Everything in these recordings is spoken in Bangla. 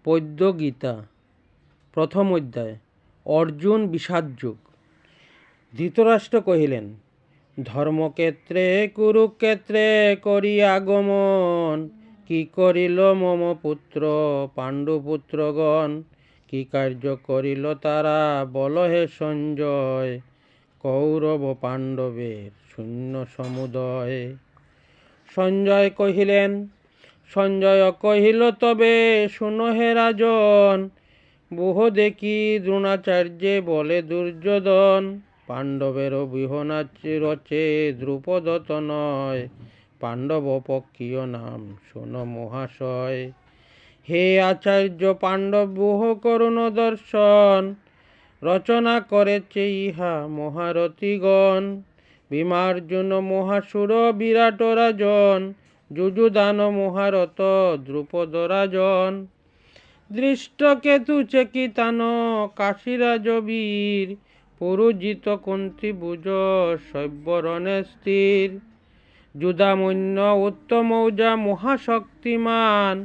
পদ্য গীতা প্রথম অধ্যায়। অর্জুন বিষাদযোগ। ধৃতরাষ্ট্র কহিলেন, ধর্মক্ষেত্রে কুরুক্ষেত্রে করি আগমন, কি করিল মম পুত্র পাণ্ডুপুত্রগণ, কি কার্য করিল তারা বল হে সঞ্জয়, কৌরব পাণ্ডবের শূন্য সমুদয়। সঞ্জয় কহিল তবে শুনো হে রাজন, বহু দেখি দ্রোণাচার্যে বলে দুর্যোধন, পাণ্ডবের বিহনাচে রচে দ্রুপদ তনয়, পাণ্ডব পক্ষীয় নাম শোনো মহাশয়। হে আচার্য, পাণ্ডব বহু করুণ দর্শন, রচনা করেছে ইহা মহারথীগণ, ভীমার্জুন মহাসুর বিরাট রাজন, যুযুধান মহারথ দ্রুপদ রাজন, দৃষ্টকেতু চেকিতান কাশীরাজ বীর, পুরুজিত কুন্তিভুজ সব্যরণে স্থির, যুধামন্য উত্তমৌজা মহাশক্তিমান,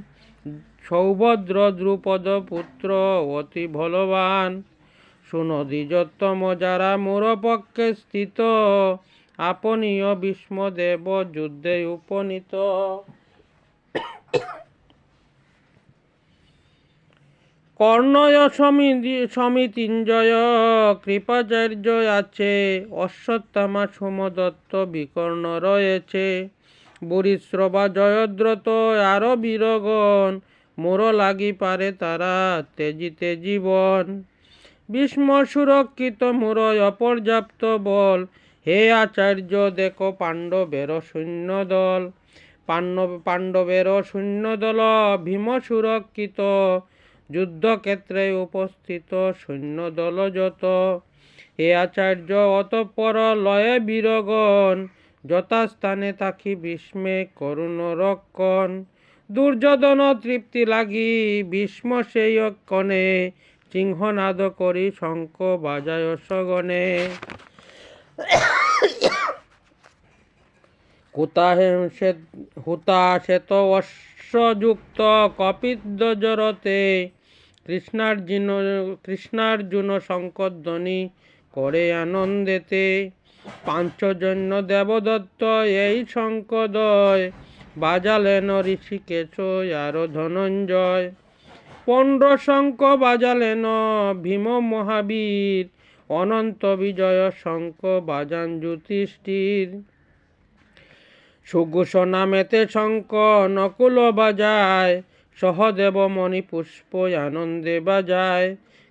সৌভদ্র দ্রুপদ পুত্র অতি বলবান, সুনদীজোত্তম যারা মোর পক্ষে স্থিত, আপনীয় ভীষ্মদেব যুদ্ধে উপনীত। কর্ণয় সমিতিঞ্জয় কৃপাচার্য আছে, অশ্বত্থামা সোমদত্ত বিকর্ণ রয়েছে, বুরিশ্রবা জয়দ্রথ আরো বীরগণ, মোর লাগি পারে তারা তেজিতে জীবন, ভীষ্ম সুরক্ষিত মোর অপর্যাপ্ত বল, হে আচার্য দেখো পাণ্ডবের সৈন্যদল, পাণ্ডবের সৈন্যদল ভীম সুরক্ষিত, যুদ্ধক্ষেত্রে উপস্থিত সৈন্যদল যত, হে আচার্য অতঃপর লয়ে বীরগণ, যথাস্থানে থাকি ভীষ্মে করুণ রক্ষণ, দুর্যোধন তৃপ্তি লাগি ভীষ্ম সেই ক্ষণে, সিংহনাদ করি শঙ্খ বাজায় সগণে, হুতা শ্বেত অশ্বযুক্ত কপিধ্বজরতে, কৃষ্ণার্জুন শঙ্খধ্বনি করে আনন্দেতে, পাঞ্চজন্য দেবদত্ত এই শঙ্খদয়, বাজালেন ঋষিকেশ আর ধনঞ্জয়, 15 শঙ্খ বাজালেন ভীম মহাবীর, অনন্ত বিজয় শঙ্খ বাজান যুধিষ্ঠির, সুঘোষ নামেতে শঙ্খ নকুল বাজায়, সহদেব মণি পুষ্প আনন্দে বাজায়,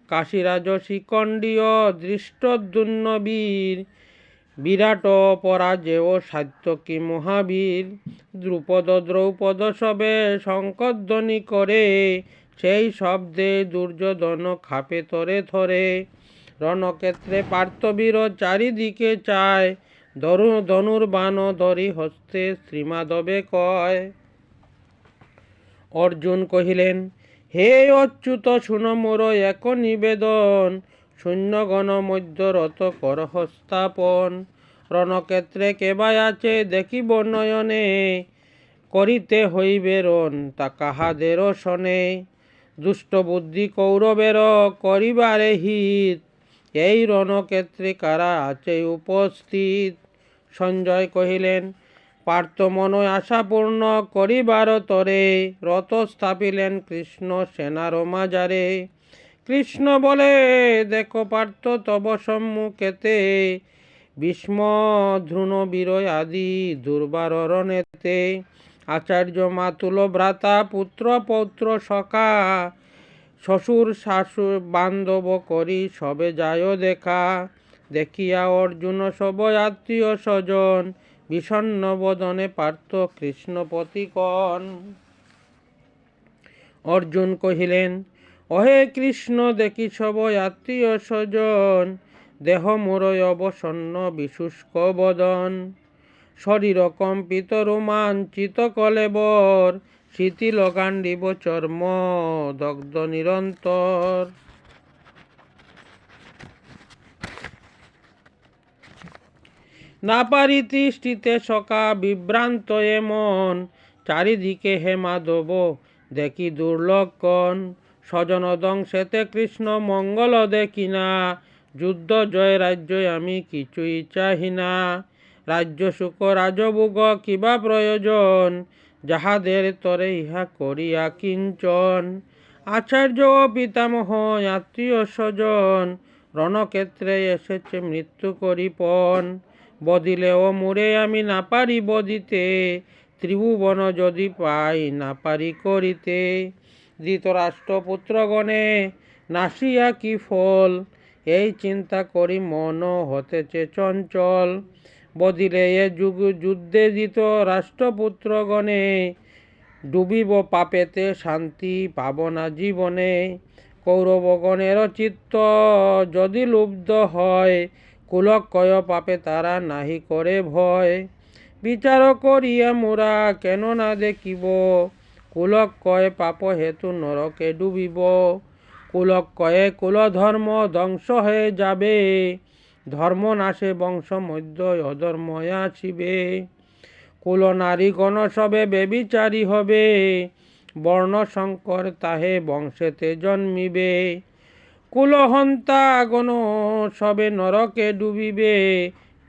কাশীরাজ শিখণ্ডীয় দৃষ্টদ্যুম্ন বীর, বিরাট পরাজেয় সাত্যকী মহাবীর, দ্রুপদ দ্রৌপদ সবে শঙ্খধ্বনি করে, সেই শব্দে দুর্যোধন খাপে তরে থরে, রণক্ষেত্রে পার্থবীর চারিদিকে চায়, ধনুর্বাণ ধরি হস্তে শ্রীমাধবে কয়। অর্জুন কহিলেন, হে অচ্যুত শুনো মোর এক নিবেদন, সৈন্যগণ মধ্য রথ কর হস্তাপন, রণক্ষেত্রে কেবাই আছে দেখিব নয়নে, করিতে হইবে রণ তা কাহাদের শনে, দুষ্ট বুদ্ধি কৌরবের করিবারে হিত, এই রণক্ষেত্রে কারা আছে উপস্থিত। সঞ্জয় কহিলেন, পার্থ মন আশাপূর্ণ করিবার তরে, রথ স্থাপিলেন কৃষ্ণ সেনার মাঝারে, কৃষ্ণ বলে দেখো পার্থ তব সম্মুখেতে, ভীষ্ম দ্রোণ বীর আদি দুর্বার রণেতে, আচার্য মাতুল ভ্রাতা পুত্র পৌত্র সখা, শ্বশুর শাশুর বান্ধব করি সবে যায় দেখা, দেখিয়া অর্জুন সব আত্মীয় স্বজন, বিষণ্ণ বদনে পার্থ কৃষ্ণপতিগণ। অর্জুন কহিলেন, অহে কৃষ্ণ দেখি সব আত্মীয় স্বজন, দেহ মোর অবসন্ন বিশুষ্ক বদন, শরীর কম্পিত রোমাঞ্চিত কলেবর, শিথিল গান্ডীব চর্ম দগ্ধ নিরন্তর। না পারি তিষ্ঠিতে সখা বিভ্রান্ত এমন, চারিদিকে হে মাধব দেখি দুর্লক্ষণ, স্বজন দংশেতে কৃষ্ণ মঙ্গল দেখি না, যুদ্ধ জয় রাজ্য আমি কিছুই চাহি না। রাজ্য সুখ রাজভোগ কিবা প্রয়োজন, যাহাদের তরে ইহা করিয়া কিঞ্চন। আচার্য ও পিতামহ আত্মীয় স্বজন, রণক্ষেত্রে এসেছে মৃত্যু করিপন। বদিলেও মুরে আমি না পারি বদিতে, ত্রিভুবন যদি পাই না পারি করিতে। ধৃতরাষ্ট্রপুত্রগণে নাসিয়া কি ফল, এই চিন্তা করি মন হতেছে চঞ্চল। বদিলে এ যুদ্ধে ধৃতরাষ্ট্রপুত্রগণে, ডুবিব পাপেতে শান্তি পাব না জীবনে। কৌরবগণের চিত্ত যদি লুব্ধ হয়, কুলক্ষয় পাপে তারা নাহি করে ভয়। বিচার করিয়া মোরা কেন না দেখিব, কুলক্ষয় পাপ হেতু নরকে ডুবিব। কুলক্ষয়ে কুলধর্ম ধ্বংস হয়ে যাবে, ধর্ম নাশে বংশ মধ্য অধর্ম আসিবে। কুল নারীগণ সবে বেবিচারী হবে, বর্ণ সংকর তাহে বংশেতে জন্মিবে। কুলহন্তা গণ সবে নরকে ডুবিবে,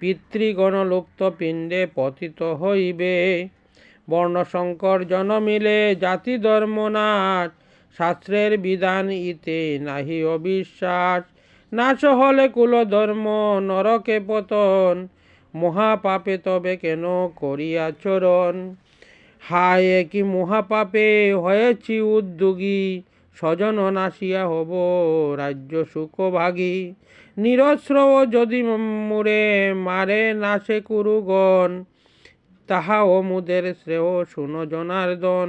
পিতৃগণ লুপ্ত পিণ্ডে পতিত হইবে। বর্ণশঙ্কর জনমিলে জাতি ধর্ম নাশ, শাস্ত্রের বিধান ইতে নাহি অবিশ্বাস। নাশ হলে কুল ধর্ম নরকে পতন, মহাপাপে তবে কেন করিয়া চরণ। হায় কি মহাপাপে হয়েছি উদ্যোগী, স্বজন নাশিয়া হব রাজ্য সুখভাগী। নিরস্ত্রও যদি মুরে মারে নাশে কুরুগণ, তাহাও মুদের শ্রেয় শুন জনার্দন।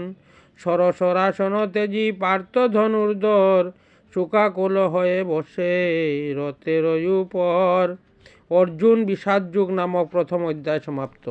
সরসরাসন তেজি পার্থ ধনুর্ধর, শোকাকুল হয়ে বসে রথের উপর। অর্জুন বিষাদযুগ নামক প্রথম অধ্যায় সমাপ্ত।